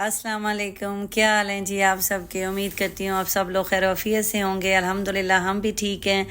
अस्सलाम वालेकुम। क्या हाल हैं जी आप सबके। उम्मीद करती हूँ आप सब लोग खैर वफ़ियत से होंगे। अल्हम्दुलिल्लाह हम भी ठीक हैं।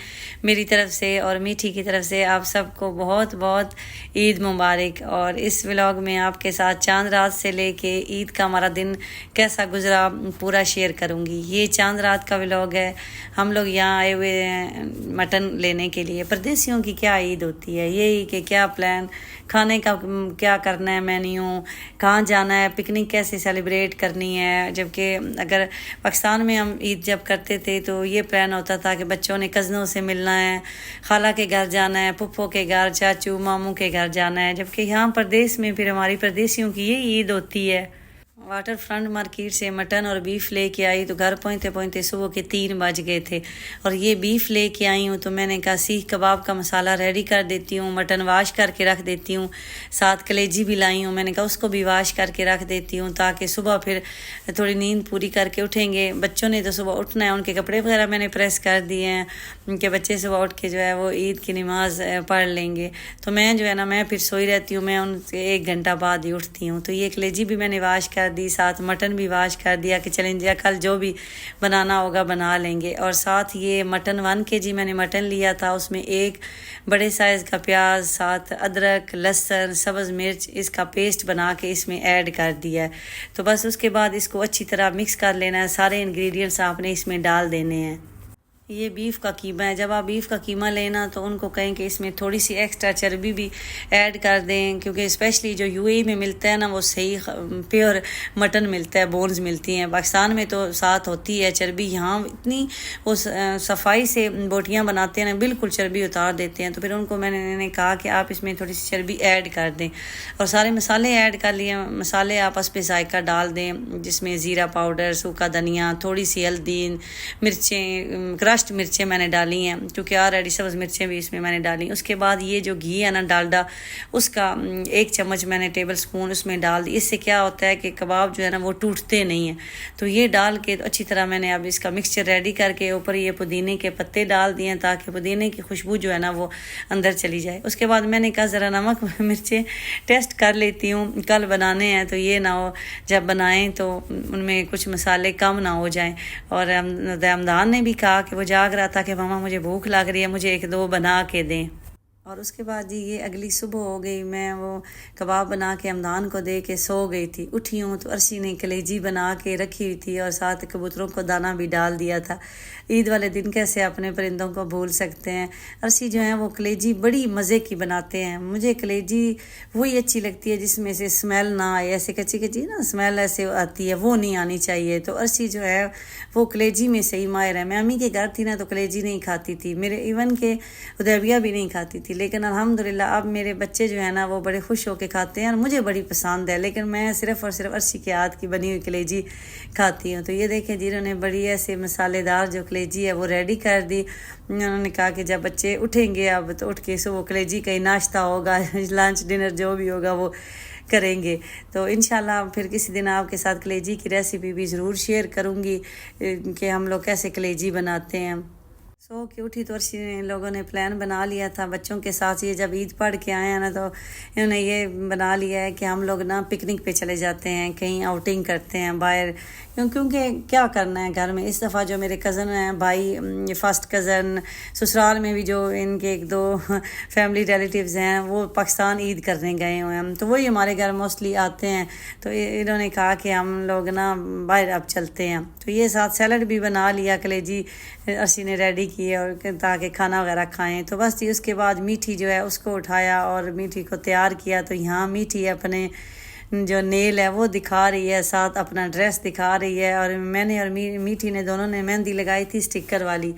मेरी तरफ से और मीठी की तरफ से आप सबको बहुत बहुत ईद मुबारक। और इस व्लॉग में आपके साथ चांद रात से लेके ईद का हमारा दिन कैसा गुजरा पूरा शेयर करूँगी। ये चांद रात का व्लॉग है। हम लोग यहाँ आए हुए हैं मटन लेने के लिए। परदेसियों की क्या ईद होती है, यही कि क्या प्लान, खाने का क्या करना है, मेन्यू, कहाँ जाना है, पिकनिक कैसे सेलिब्रेट करनी है। जबकि अगर पाकिस्तान में हम ईद जब करते थे तो ये प्लान होता था कि बच्चों ने कज़नों से मिलना है, खाला के घर जाना है, पुप्पो के घर, चाचू मामू के घर जाना है। जबकि यहाँ प्रदेश में फिर हमारी परदेसियों की ये ईद होती है। वाटर फ्रंट मार्केट से मटन और बीफ लेके आई तो घर पहुँचते पहुँचते सुबह के 3 बज गए थे। और ये बीफ लेके आई हूँ तो मैंने कहा सीख कबाब का मसाला रेडी कर देती हूँ, मटन वाश करके रख देती हूँ, साथ कलेजी भी लाई हूँ। मैंने कहा उसको भी वाश करके रख देती हूँ ताकि सुबह फिर थोड़ी नींद पूरी करके उठेंगे। बच्चों ने तो सुबह उठना है, उनके कपड़े वगैरह मैंने प्रेस कर दिए हैं, उनके बच्चे सुबह उठ के जो है वो ईद की नमाज पढ़ लेंगे। तो मैं जो है ना मैं फिर सोई रहती हूँ, मैं उनसे 1 घंटा बाद ही उठती हूँ। तो ये कलेजी भी मैंने वाश कर दी, साथ मटन भी वाश कर दिया कि चलें जी कल जो भी बनाना होगा बना लेंगे। और साथ ये मटन 1 kg मैंने मटन लिया था, उसमें 1 बड़े साइज़ का प्याज, साथ अदरक, लहसुन, सब्ज़ मिर्च इसका पेस्ट बना के इसमें ऐड कर दिया है। तो बस उसके बाद इसको अच्छी तरह मिक्स कर लेना है। सारे इंग्रेडिएंट्स आपने इसमें डाल देने हैं। ये बीफ का कीमा है। जब आप बीफ का कीमा लेना तो उनको कहें कि इसमें थोड़ी सी एक्स्ट्रा चर्बी भी ऐड कर दें, क्योंकि स्पेशली जो यूएई में मिलता है ना वो सही प्योर मटन मिलता है, बोन्स मिलती हैं। पाकिस्तान में तो साथ होती है चर्बी, यहाँ इतनी वो सफाई से बोटियाँ बनाते हैं ना, बिल्कुल चर्बी उतार देते हैं। तो फिर उनको मैंने कहा कि आप इसमें थोड़ी सी चर्बी ऐड कर दें। और सारे मसाले ऐड कर लिए। मसाले आप उस पर जायका डाल दें, जिसमें ज़ीरा पाउडर, सूखा धनिया, थोड़ी सी हल्दी, मिर्चें, क्रश्ड मिर्चें मैंने डाली हैं क्योंकि ऑलरेडी सब्ज़ मिर्चें भी इसमें मैंने डाली। उसके बाद ये जो घी है ना डालडा, उसका 1 चम्मच मैंने टेबल स्पून उसमें डाल दी। इससे क्या होता है कि कबाब जो है ना वो टूटते नहीं हैं। तो ये डाल के तो अच्छी तरह मैंने अब इसका मिक्सचर रेडी करके ऊपर ये पुदीने के पत्ते डाल दिए ताकि पुदीने की खुशबू जो है ना वो अंदर चली जाए। उसके बाद मैंने कहा ज़रा नमक मिर्चें टेस्ट कर लेती हूँ, कल बनाने हैं तो ये ना हो जब बनाएं तो उनमें कुछ मसाले कम ना हो जाएं। और हमदान ने भी कहा कि वो जाग रहा था कि मामा मुझे भूख लग रही है, मुझे 1-2 बना के दें। और उसके बाद जी ये अगली सुबह हो गई, मैं वो कबाब बना के हमदान को दे के सो गई थी। उठी हूँ तो अर्शी ने कलेजी बना के रखी हुई थी और साथ कबूतरों को दाना भी डाल दिया था। ईद वाले दिन कैसे अपने परिंदों को भूल सकते हैं। अर्शी जो है वो कलेजी बड़ी मज़े की बनाते हैं। मुझे कलेजी वही अच्छी लगती है जिसमें से स्मेल ना आए, ऐसे कच्ची कच्ची ना स्मेल ऐसे आती है, वो नहीं आनी चाहिए। तो अर्शी जो है वो कलेजी में सही माहिर है। मैं अम्मी के घर थी ना तो कलेजी नहीं खाती थी, मेरे इवन के उदैबिया भी नहीं खाती थी, लेकिन अल्हम्दुलिल्लाह अब मेरे बच्चे जो है ना वो बड़े खुश होकर खाते हैं और मुझे बड़ी पसंद है। लेकिन मैं सिर्फ़ और सिर्फ अर्शी के हाथ की बनी हुई कलेजी खाती हूँ। तो ये देखें जिन्होंने बड़ी ऐसे मसालेदार जो कलेजी है वो रेडी कर दी। उन्होंने कहा कि जब बच्चे उठेंगे अब तो उठ के सुबह कलेजी का ही नाश्ता होगा, लंच डिनर जो भी होगा वो करेंगे। तो इंशाल्लाह फिर किसी दिन आपके साथ कलेजी की रेसिपी भी ज़रूर शेयर करूँगी कि हम लोग कैसे कलेजी बनाते हैं। सो के उठी तो अर्शी ने लोगों ने प्लान बना लिया था बच्चों के साथ। ये जब ईद पढ़ के आए हैं ना तो इन्होंने ये बना लिया है कि हम लोग ना पिकनिक पे चले जाते हैं, कहीं आउटिंग करते हैं बाहर, क्योंकि क्या करना है घर में। इस दफ़ा जो मेरे कज़न हैं भाई, फर्स्ट कज़न, ससुराल में भी जो इनके 1-2 फैमिली रिलेटिव्स हैं वो पाकिस्तान ईद करने गए हुए हैं, तो वही हमारे घर मोस्टली आते हैं। तो इन्होंने कहा कि हम लोग ना बाहर अब चलते हैं। तो ये साथ सैलड भी बना लिया, कलेजी अर्शी ने रेडी की है और ताकि खाना वगैरह खाएं। तो बस जी उसके बाद मीठी जो है उसको उठाया और मीठी को तैयार किया। तो यहाँ मीठी अपने जो नेल है वो दिखा रही है, साथ अपना ड्रेस दिखा रही है। और मैंने और मीठी ने दोनों ने मेहंदी लगाई थी स्टिकर वाली।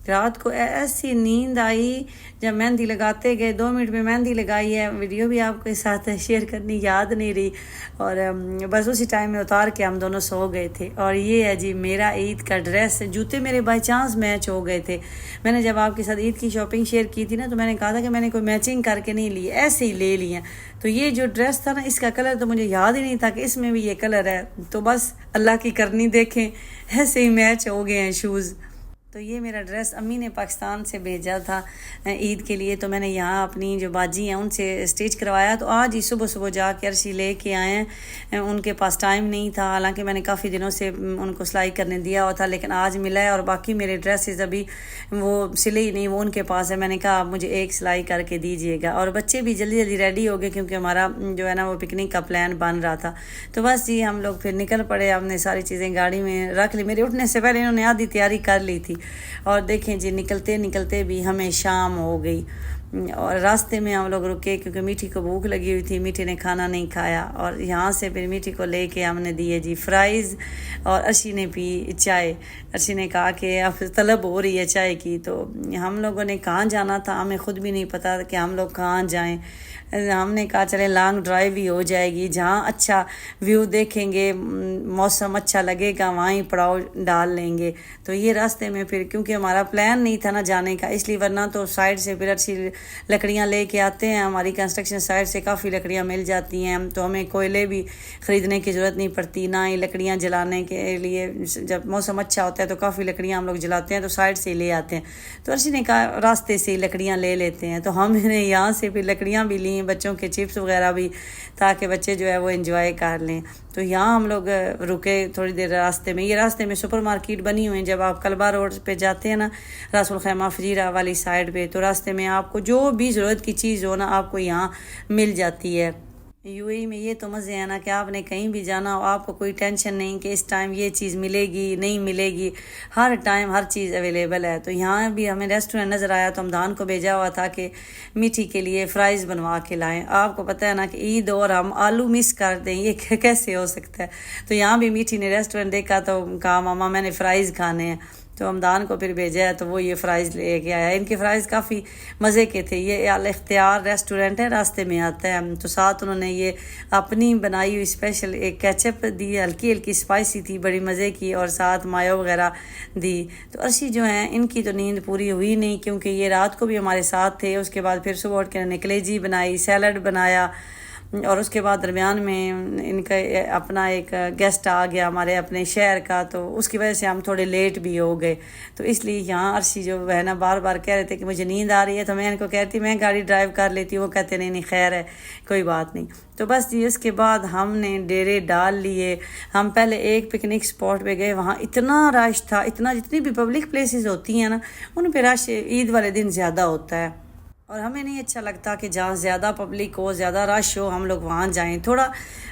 रात को ऐसी नींद आई जब मेहंदी लगाते गए, 2 मिनट में मेहंदी लगाई है, वीडियो भी आपके साथ शेयर करनी याद नहीं रही। और बस उसी टाइम में उतार के हम दोनों सो गए थे। और ये है जी मेरा ईद का ड्रेस। जूते मेरे बाई चांस मैच हो गए थे। मैंने जब आपके साथ ईद की शॉपिंग शेयर की थी ना तो मैंने कहा था कि मैंने कोई मैचिंग करके नहीं ली, ऐसे ही ले लिए। तो ये जो ड्रेस था ना इसका कलर तो मुझे याद ही नहीं था कि इसमें भी ये कलर है। तो बस अल्लाह की करनी देखें, ऐसे ही मैच हो गए हैं शूज़। तो ये मेरा ड्रेस अम्मी ने पाकिस्तान से भेजा था ईद के लिए, तो मैंने यहाँ अपनी जो बाजी हैं उनसे स्टिच करवाया। तो आज ही सुबह सुबह जाके अर्शी ले के आए हैं, उनके पास टाइम नहीं था, हालांकि मैंने काफ़ी दिनों से उनको सिलाई करने दिया हुआ था, लेकिन आज मिला है। और बाकी मेरे ड्रेसेस अभी वो सिले ही नहीं, वो उनके पास है। मैंने कहा आप मुझे एक सिलाई करके दीजिएगा। और बच्चे भी जल्दी जल्दी रेडी हो गए क्योंकि हमारा जो है ना वो पिकनिक का प्लान बन रहा था। तो बस जी हम लोग फिर निकल पड़े, हमने सारी चीज़ें गाड़ी में रख ली। मेरे उठने से पहले इन्होंने आधी तैयारी कर ली थी। और देखें जी निकलते निकलते भी हमें शाम हो गई और रास्ते में हम लोग रुके क्योंकि मीठी को भूख लगी हुई थी। मीठी ने खाना नहीं खाया और यहाँ से फिर मीठी को लेके हमने दिए जी फ्राइज़ और अर्शी ने पी चाय। अर्शी ने कहा कि अब तलब हो रही है चाय की। तो हम लोगों ने कहाँ जाना था, हमें ख़ुद भी नहीं पता कि हम लोग कहाँ जाएं। हमने कहा चले लॉन्ग ड्राइव भी हो जाएगी, जहाँ अच्छा व्यू देखेंगे, मौसम अच्छा लगेगा, वहाँ ही पड़ाव डाल लेंगे। तो ये रास्ते में फिर क्योंकि हमारा प्लान नहीं था ना जाने का, इसलिए वरना तो साइड से फिर अच्छी लकड़ियाँ लेके आते हैं। हमारी कंस्ट्रक्शन साइड से काफ़ी लकड़ियाँ मिल जाती हैं, तो हमें कोयले भी ख़रीदने की ज़रूरत नहीं पड़ती, ना ही लकड़ियाँ जलाने के लिए। जब मौसम अच्छा होता है तो काफ़ी लकड़ियाँ हम लोग जलाते हैं, तो साइड से ले आते हैं। तो अर्शी ने कहा रास्ते से ही लकड़ियाँ ले लेते हैं। तो हमने यहाँ से फिर लकड़ियाँ भी ली, बच्चों के चिप्स वगैरह भी, ताकि बच्चे जो है वो एंजॉय कर लें। तो यहाँ हम लोग रुके थोड़ी देर रास्ते में। ये रास्ते में सुपर मार्केट बनी हुई है। जब आप कलबा रोड पे जाते हैं ना, रासुल खैमा फजीरा वाली साइड पे, तो रास्ते में आपको जो भी ज़रूरत की चीज़ हो ना आपको यहाँ मिल जाती है। यूएई में ये तो मज़े हैं ना कि आपने कहीं भी जाना हो, आपको कोई टेंशन नहीं कि इस टाइम ये चीज़ मिलेगी नहीं मिलेगी, हर टाइम हर चीज़ अवेलेबल है। तो यहाँ भी हमें रेस्टोरेंट नज़र आया, तो हमदान को भेजा हुआ था कि मीठी के लिए फ़्राइज़ बनवा के लाएं। आपको पता है ना कि ईद और हम आलू मिस कर दें, ये कैसे हो सकता है। तो यहाँ भी मीठी ने रेस्टोरेंट देखा तो कहा मामा मैंने फ़्राइज़ खाने हैं। तो हमदान को फिर भेजा है, तो वो ये फ़्राइज़ लेके आया। इनके फ़्राइज़ काफ़ी मज़े के थे। ये अल इख्तियार रेस्टोरेंट है, रास्ते में आता है। तो साथ उन्होंने ये अपनी बनाई हुई स्पेशल एक केचप दी, हल्की हल्की स्पाइसी थी, बड़ी मज़े की, और साथ मायो वगैरह दी। तो अर्शी जो हैं इनकी तो नींद पूरी हुई नहीं क्योंकि ये रात को भी हमारे साथ थे। उसके बाद फिर सुबह उठ के कलेजी बनाई, सैलड बनाया, और उसके बाद दरमियान में इनका अपना एक गेस्ट आ गया हमारे अपने शहर का, तो उसकी वजह से हम थोड़े लेट भी हो गए। तो इसलिए यहाँ अर्शी जो है ना बार बार कह रहे थे कि मुझे नींद आ रही है, तो मैं इनको कहती मैं गाड़ी ड्राइव कर लेती हूँ। वो कहते नहीं नहीं खैर है कोई बात नहीं। तो बस जी इसके बाद हमने डेरे डाल लिए। हम पहले एक पिकनिक स्पॉट पे गए, वहाँ इतना रश था, इतना, जितनी भी पब्लिक प्लेसेस होती हैं ना उन पर रश ईद वाले दिन ज़्यादा होता है। और हमें नहीं अच्छा लगता कि जहाँ ज़्यादा पब्लिक हो, ज़्यादा रश हो, हम लोग वहाँ जाएं। थोड़ा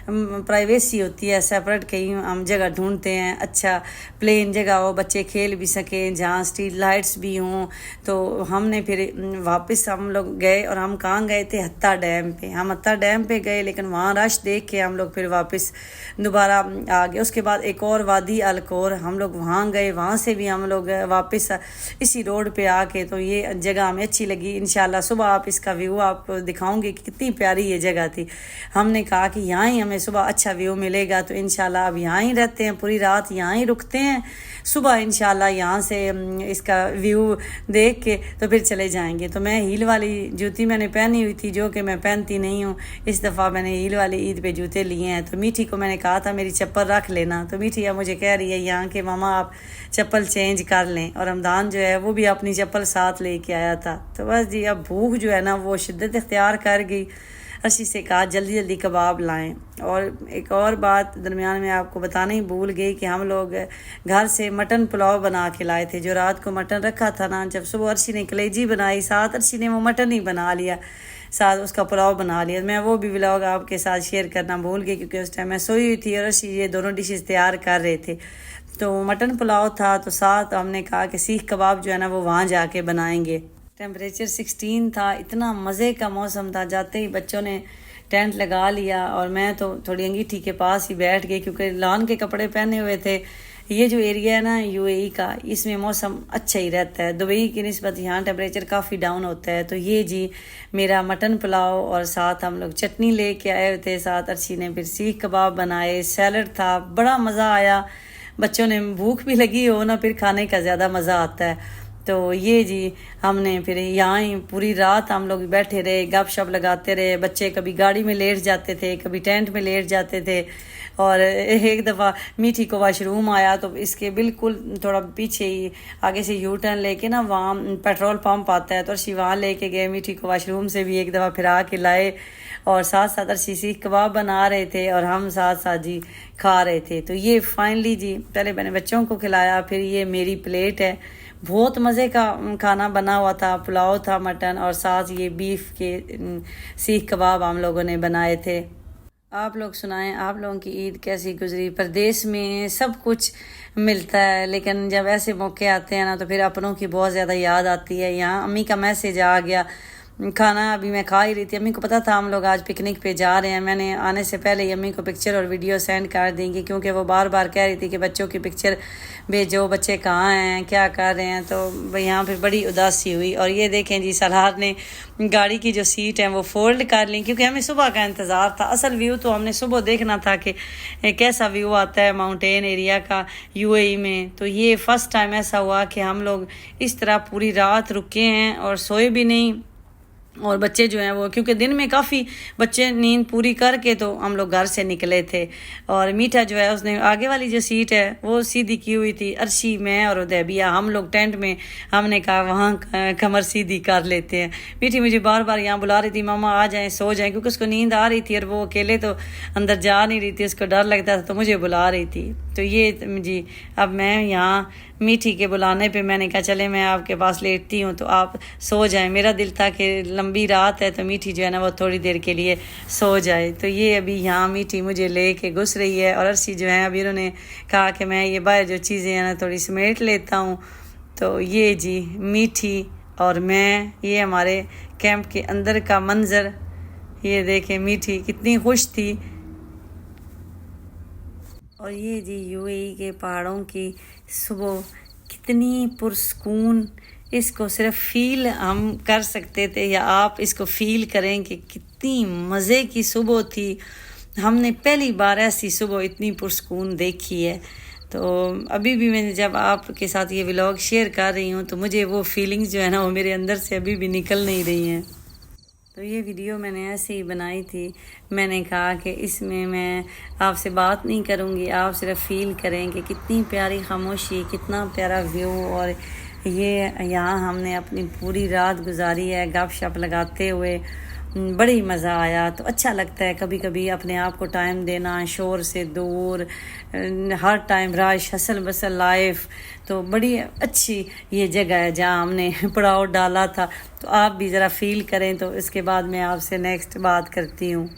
प्राइवेसी होती है, सेपरेट कहीं हम जगह ढूंढते हैं, अच्छा प्लेन जगह हो, बच्चे खेल भी सकें, जहाँ स्ट्रीट लाइट्स भी हों। तो हमने फिर वापस हम लोग गए, और हम कहाँ गए थे, हत्ता डैम पे। हम हत्ता डैम पे गए, लेकिन वहाँ रश देख के हम लोग फिर वापस दोबारा आ गए। उसके बाद एक और वादी अलकोर, हम लोग वहाँ गए, वहाँ से भी हम लोग वापस इसी रोड पे आके, तो ये जगह हमें अच्छी लगी। इंशाल्लाह सुबह आप इसका व्यू आपको दिखाऊंगी कि कितनी प्यारी ये जगह थी। हमने कहा कि यहाँ ही हमें सुबह अच्छा व्यू मिलेगा, तो इंशाल्लाह अब यहाँ ही रहते हैं, पूरी रात यहाँ ही रुकते हैं। सुबह इंशाल्लाह यहाँ से इसका व्यू देख के तो फिर चले जाएंगे। तो मैं हील वाली जूती मैंने पहनी हुई थी, जो कि मैं पहनती नहीं हूँ। इस दफ़ा मैंने हील वाली ईद पे जूते लिए हैं। तो मीठी को मैंने कहा था मेरी चप्पल रख लेना, तो मीठी अब मुझे कह रही है यहाँ के मामा आप चप्पल चेंज कर लें। और हमदान जो है वो भी अपनी चप्पल साथ लेके आया था। तो बस जी अब भूख जो है ना वो शिद्दत इख्तियार कर गई। अर्शी से कहा जल्दी जल्दी कबाब लाएं। और एक और बात दरमियान में आपको बताना ही भूल गई कि हम लोग घर से मटन पुलाव बना के लाए थे। जो रात को मटन रखा था ना, जब सुबह अर्शी ने कलेजी बनाई, साथ अर्शी ने वो मटन ही बना लिया, साथ उसका पुलाव बना लिया। मैं वो भी व्लॉग आपके साथ शेयर करना भूल गई क्योंकि उस टाइम मैं सोई हुई थी और अर्शी ये दोनों डिशेस तैयार कर रहे थे। तो मटन पुलाव था, तो साथ हमने कहा कि सीख कबाब जो है ना वो वहाँ जाके बनाएंगे। टेम्परेचर 16 था, इतना मज़े का मौसम था। जाते ही बच्चों ने टेंट लगा लिया और मैं तो थोड़ी अंगीठी के पास ही बैठ गई क्योंकि लॉन के कपड़े पहने हुए थे। ये जो एरिया है ना यूएई का, इसमें मौसम अच्छा ही रहता है। दुबई की निस्बत यहाँ टेम्परेचर काफ़ी डाउन होता है। तो ये जी मेरा मटन पुलाव, और साथ हम लोग चटनी ले के आए हुए थे। साथ अर्शी ने फिर सीख कबाब बनाए, सैलड था, बड़ा मज़ा आया। बच्चों ने, भूख भी लगी हो ना, फिर खाने का ज़्यादा मज़ा आता है। तो ये जी हमने फिर यहाँ ही पूरी रात हम लोग बैठे रहे, गप शप लगाते रहे। बच्चे कभी गाड़ी में लेट जाते थे, कभी टेंट में लेट जाते थे। और एक दफ़ा मीठी को वाशरूम आया तो इसके बिल्कुल थोड़ा पीछे ही आगे से यू टर्न लेके ना वहाँ पेट्रोल पंप आता है, तो अर्शी वहाँ लेके गए मीठी को वाशरूम से भी एक दफ़ा फिरा के लाए। और साथ साथ अर्शी सीख कबाब बना रहे थे और हम साथ साथ जी खा रहे थे। तो ये फाइनली जी पहले मैंने बच्चों को खिलाया, फिर ये मेरी प्लेट है। बहुत मज़े का खाना बना हुआ था, पुलाव था, मटन, और साथ ये बीफ के सीख कबाब हम लोगों ने बनाए थे। आप लोग सुनाएं, आप लोगों की ईद कैसी गुजरी? परदेश में सब कुछ मिलता है, लेकिन जब ऐसे मौके आते हैं ना तो फिर अपनों की बहुत ज़्यादा याद आती है। यहाँ अम्मी का मैसेज आ गया, खाना अभी मैं खा ही रही थी। अम्मी को पता था हम लोग आज पिकनिक पे जा रहे हैं। मैंने आने से पहले ही अम्मी को पिक्चर और वीडियो सेंड कर देंगी, क्योंकि वो बार बार कह रही थी कि बच्चों की पिक्चर भेजो, बच्चे कहाँ हैं, क्या कर रहे हैं। तो यहाँ फिर बड़ी उदासी हुई। और ये देखें जी सलार ने गाड़ी की जो सीट है वो फोल्ड कर ली, क्योंकि हमें सुबह का इंतज़ार था। असल व्यू तो हमने सुबह देखना था कि कैसा व्यू आता है माउंटेन एरिया का यूएई में। तो ये फ़र्स्ट टाइम ऐसा हुआ कि हम लोग इस तरह पूरी रात रुके हैं और सोए भी नहीं। और बच्चे जो हैं वो, क्योंकि दिन में काफ़ी बच्चे नींद पूरी करके तो हम लोग घर से निकले थे। और मीठा जो है उसने आगे वाली जो सीट है वो सीधी की हुई थी। अर्शी, मैं और उदैबिया हम लोग टेंट में, हमने कहा वहाँ कमर सीधी कर लेते हैं। मीठी मुझे बार बार यहाँ बुला रही थी, मामा आ जाएं, सो जाएं, क्योंकि उसको नींद आ रही थी और वो अकेले तो अंदर जा नहीं रही थी, उसको डर लगता था, तो मुझे बुला रही थी। तो ये जी अब मैं यहाँ मीठी के बुलाने पे मैंने कहा चले मैं आपके पास लेटती हूँ तो आप सो जाएं। मेरा दिल था कि लंबी रात है तो मीठी जो है ना वो थोड़ी देर के लिए सो जाए। तो ये अभी यहाँ मीठी मुझे ले के घुस रही है। और अर्शी जो है अभी उन्होंने कहा कि मैं ये बाहर जो चीज़ें हैं ना थोड़ी समेट लेता हूँ। तो ये जी मीठी और मैं, ये हमारे कैंप के अंदर का मंज़र। ये देखें मीठी कितनी खुश थी। और ये जी यूएई के पहाड़ों की सुबह कितनी पुरसकून, इसको सिर्फ फील हम कर सकते थे, या आप इसको फील करें कि कितनी मज़े की सुबह थी। हमने पहली बार ऐसी सुबह इतनी पुरसकून देखी है। तो अभी भी मैं जब आपके साथ ये व्लॉग शेयर कर रही हूँ तो मुझे वो फीलिंग्स जो है ना वो मेरे अंदर से अभी भी निकल नहीं रही हैं। तो ये वीडियो मैंने ऐसे ही बनाई थी। मैंने कहा कि इसमें मैं आपसे बात नहीं करूँगी, आप सिर्फ फील करें कि कितनी प्यारी खामोशी, कितना प्यारा व्यू। और ये यहाँ हमने अपनी पूरी रात गुजारी है गप शप लगाते हुए, बड़ी मज़ा आया। तो अच्छा लगता है कभी कभी अपने आप को टाइम देना, शोर से दूर, हर time rush hustle bustle life. तो बड़ी अच्छी ये जगह है जहाँ हमने पड़ाव डाला था। तो आप भी ज़रा फील करें, तो इसके बाद मैं आपसे नेक्स्ट बात करती हूँ।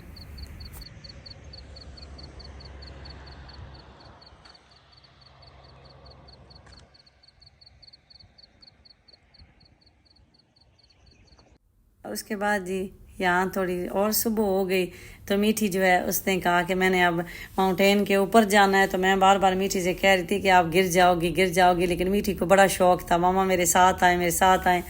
उसके बाद जी यहाँ थोड़ी और सुबह हो गई तो मीठी जो है उसने कहा कि मैंने अब माउंटेन के ऊपर जाना है। तो मैं बार बार मीठी से कह रही थी कि आप गिर जाओगी, लेकिन मीठी को बड़ा शौक था, मामा मेरे साथ आए,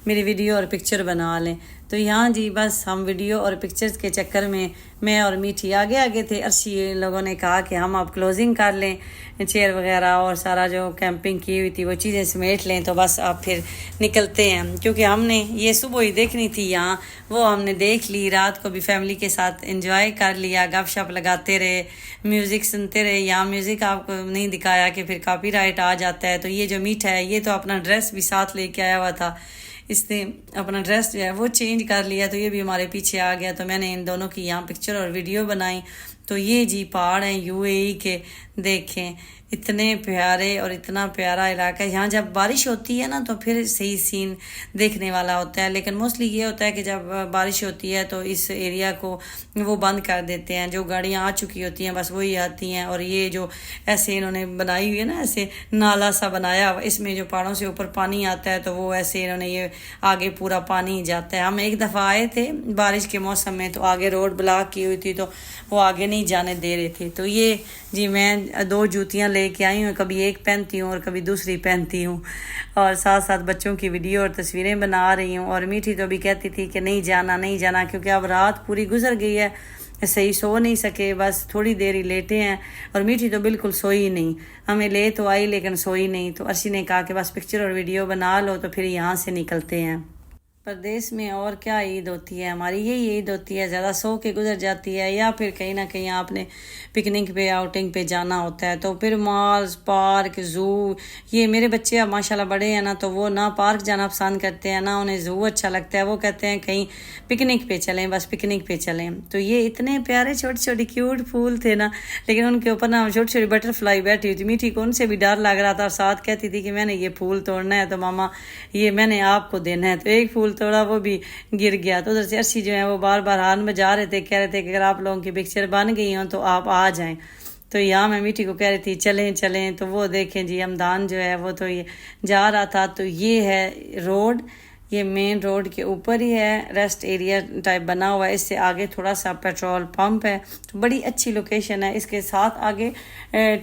मेरी वीडियो और पिक्चर बना लें। तो यहाँ जी बस हम वीडियो और पिक्चर्स के चक्कर में मैं और मीठी आगे थे। अर्शी लोगों ने कहा कि हम अब क्लोजिंग कर लें, चेयर वगैरह और सारा जो कैंपिंग की हुई थी वो चीज़ें समेट लें, तो बस अब फिर निकलते हैं। क्योंकि हमने ये सुबह ही देखनी थी यहाँ, वो हमने देख ली। रात को भी फैमिली के साथ एंजॉय कर लिया, गप शप लगाते रहे, म्यूज़िक सुनते रहे। यहाँ म्यूज़िक आपको नहीं दिखाया कि फिर कॉपीराइट आ जाता है। तो ये जो मीठा है ये तो अपना ड्रेस भी साथ लेके आया हुआ था, इसने अपना ड्रेस जो है वो चेंज कर लिया, तो ये भी हमारे पीछे आ गया। तो मैंने इन दोनों की यहाँ पिक्चर और वीडियो बनाई। तो ये जी पहाड़ हैं यूएई के, देखें इतने प्यारे और इतना प्यारा इलाका है। यहाँ जब बारिश होती है ना तो फिर सही सीन देखने वाला होता है, लेकिन मोस्टली ये होता है कि जब बारिश होती है तो इस एरिया को वो बंद कर देते हैं। जो गाड़ियाँ आ चुकी होती हैं बस वही आती हैं। और ये जो ऐसे इन्होंने बनाई हुई है ना, ऐसे नाला सा बनाया, इसमें जो पहाड़ों से ऊपर पानी आता है तो वो ऐसे इन्होंने ये आगे पूरा पानी जाता है। हम एक दफ़ा आए थे बारिश के मौसम में, तो आगे रोड ब्लॉक की हुई थी तो वो आगे नहीं जाने दे रहे थे। तो ये जी मैं 2 जूतियाँ लेके आई हूँ, कभी एक पहनती हूँ और कभी दूसरी पहनती हूँ, और साथ साथ बच्चों की वीडियो और तस्वीरें बना रही हूँ। और मीठी तो भी कहती थी कि नहीं जाना, क्योंकि अब रात पूरी गुजर गई है सही सो नहीं सके, बस थोड़ी देर ही लेटे हैं। और मीठी तो बिल्कुल सोई नहीं, हमें ले तो आई लेकिन सोई नहीं। तो अर्शी ने कहा कि बस पिक्चर और वीडियो बना लो तो फिर यहाँ से निकलते हैं। परदेश में और क्या ईद होती है हमारी, यही ईद होती है, ज़्यादा सो के गुजर जाती है, या फिर कहीं ना कहीं आपने पिकनिक पे आउटिंग पे जाना होता है तो फिर मॉल्स पार्क ज़ू। ये मेरे बच्चे अब माशाल्लाह बड़े हैं ना, तो वो ना पार्क जाना पसंद करते हैं ना उन्हें ज़ू अच्छा लगता है। वो कहते हैं कहीं पिकनिक पे चलें, बस पिकनिक पे चलें। तो ये इतने प्यारे छोटे छोटे क्यूट फूल थे ना, लेकिन उनके ऊपर ना छोटी छोटी बटरफ्लाई बैठी हुई थी। मीठी को उनसे भी डर लग रहा था और साथ कहती थी कि मैंने ये फूल तोड़ना है तो मामा ये मैंने आपको देना है। तो एक फूल तोड़ा, वो भी गिर गया। तो उधर से अर्शी जो है वो बार बार हाथ बजा रहे थे, कह रहे थे कि अगर आप लोगों की पिक्चर बन गई हो तो आप आ जाएं। तो यहाँ मैं मीठी को कह रही थी चलें चलें। तो वो देखें जी हमदान जो है वो तो ये जा रहा था। तो ये है रोड, ये मेन रोड के ऊपर ही है, रेस्ट एरिया टाइप बना हुआ है। इससे आगे थोड़ा सा पेट्रोल पंप है, तो बड़ी अच्छी लोकेशन है। इसके साथ आगे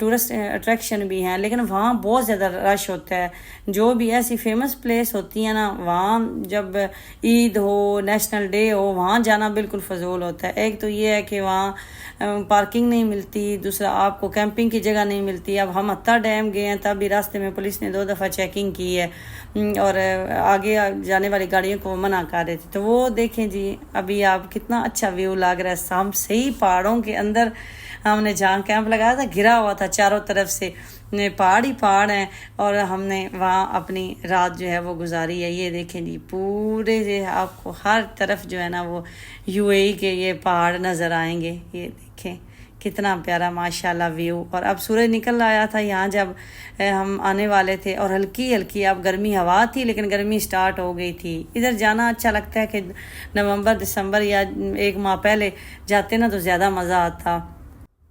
टूरिस्ट अट्रैक्शन भी हैं, लेकिन वहाँ बहुत ज़्यादा रश होता है। जो भी ऐसी फेमस प्लेस होती है ना, वहाँ जब ईद हो नेशनल डे हो वहाँ जाना बिल्कुल फजूल होता है। एक तो ये है कि वहाँ पार्किंग नहीं मिलती, दूसरा आपको कैंपिंग की जगह नहीं मिलती। अब हम हत्ता डैम गए हैं, तब भी रास्ते में पुलिस ने 2 दफ़ा चेकिंग की है और आगे जाने वाली गाड़ियों को मना कर रहे थे। तो वो देखें जी अभी आप कितना अच्छा व्यू लग रहा है। हम सही पहाड़ों के अंदर हमने जहाँ कैंप लगाया था, घिरा हुआ था चारों तरफ से, पहाड़ ही पहाड़ हैं, और हमने वहाँ अपनी रात जो है वो गुजारी है। ये देखें जी पूरे जो आपको हर तरफ जो है ना वो यूएई के ये पहाड़ नज़र आएंगे। ये देखें कितना प्यारा माशाल्लाह व्यू। और अब सूरज निकल आया था यहाँ जब हम आने वाले थे, और हल्की हल्की अब गर्मी हवा थी लेकिन गर्मी स्टार्ट हो गई थी। इधर जाना अच्छा लगता है कि नवंबर दिसंबर या 1 माह पहले जाते ना तो ज़्यादा मज़ा आता।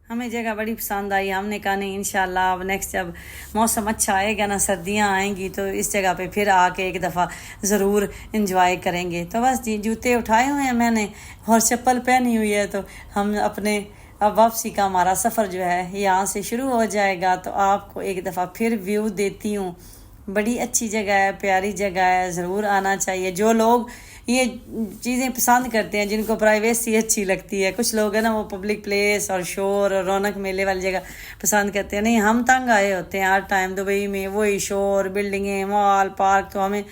हमें जगह बड़ी पसंद आई। हमने कहा नहीं इंशाल्लाह अब नेक्स्ट जब मौसम अच्छा आएगा ना, सर्दियाँ आएंगी, तो इस जगह पे फिर आके एक दफ़ा ज़रूर इंजॉय करेंगे। तो बस जी जूते उठाए हुए हैं मैंने और चप्पल पहनी हुई है, तो हम अपने अब वापसी का हमारा सफ़र जो है यहाँ से शुरू हो जाएगा। तो आपको एक दफ़ा फिर व्यू देती हूँ। बड़ी अच्छी जगह है, प्यारी जगह है, ज़रूर आना चाहिए। जो लोग ये चीज़ें पसंद करते हैं, जिनको प्राइवेसी अच्छी लगती है, कुछ लोग हैं ना वो पब्लिक प्लेस और शोर और रौनक मेले वाली जगह पसंद करते हैं। नहीं, हम तंग आए होते हैं हर टाइम दुबई में, वही शोर, बिल्डिंगें, मॉल, पार्क, तो हमें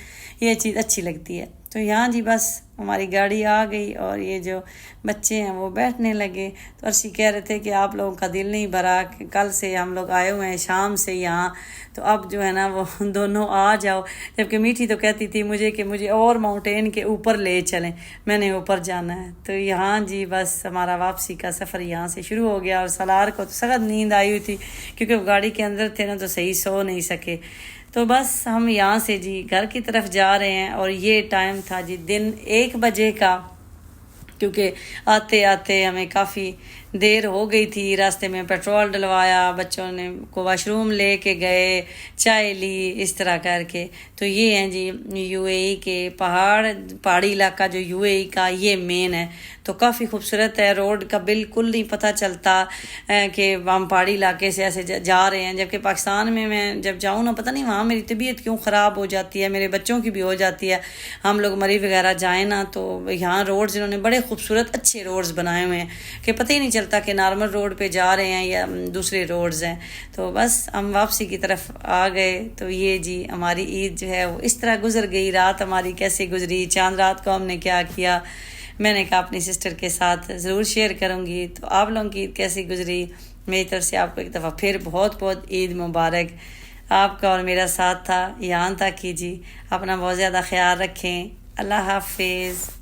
ये चीज़ अच्छी लगती है। तो यहाँ जी बस हमारी गाड़ी आ गई और ये जो बच्चे हैं वो बैठने लगे। तो अर्शी कह रहे थे कि आप लोगों का दिल नहीं भरा कि कल से हम लोग आए हुए हैं शाम से यहाँ, तो अब जो है ना वो दोनों आ जाओ। जबकि मीठी तो कहती थी मुझे कि मुझे और माउंटेन के ऊपर ले चलें, मैंने ऊपर जाना है। तो यहाँ जी बस हमारा वापसी का सफ़र यहाँ से शुरू हो गया। और सलार को तो सख्त नींद आई हुई थी क्योंकि वो गाड़ी के अंदर थे ना, तो सही सो नहीं सके। तो बस हम यहाँ से जी घर की तरफ जा रहे हैं। और ये टाइम था जी दिन 1 बजे का, क्योंकि आते आते हमें काफ़ी देर हो गई थी। रास्ते में पेट्रोल डलवाया, बच्चों ने को वाशरूम लेके गए, चाय ली, इस तरह करके। तो ये हैं जी यूएई के पहाड़ी इलाका जो यूएई का ये मेन है, तो काफ़ी खूबसूरत है। रोड का बिल्कुल नहीं पता चलता कि हम पहाड़ी इलाके से ऐसे जा रहे हैं। जबकि पाकिस्तान में मैं जब जाऊँ ना, पता नहीं वहाँ मेरी तबीयत क्यों ख़राब हो जाती है, मेरे बच्चों की भी हो जाती है। हम लोग मरी वगैरह जाएँ ना, तो यहाँ रोड्स इन्होंने बड़े खूबसूरत अच्छे रोड्स बनाए हुए हैं कि पता ही नहीं चलता कि नॉर्मल रोड पे जा रहे हैं या दूसरे रोड्स हैं। तो बस हम वापसी की तरफ आ गए। तो ये जी हमारी ईद जो है वो इस तरह गुजर गई। रात हमारी कैसे गुजरी, चांद रात को हमने क्या किया, मैंने कहा अपनी सिस्टर के साथ ज़रूर शेयर करूँगी। तो आप लोगों की ईद कैसी गुजरी, मेरी तरफ से आपको एक दफ़ा फिर बहुत बहुत ईद मुबारक। आपका और मेरा साथ था यहाँ तक कीजिए। अपना बहुत ज़्यादा ख्याल रखें। अल्लाह हाफिज़।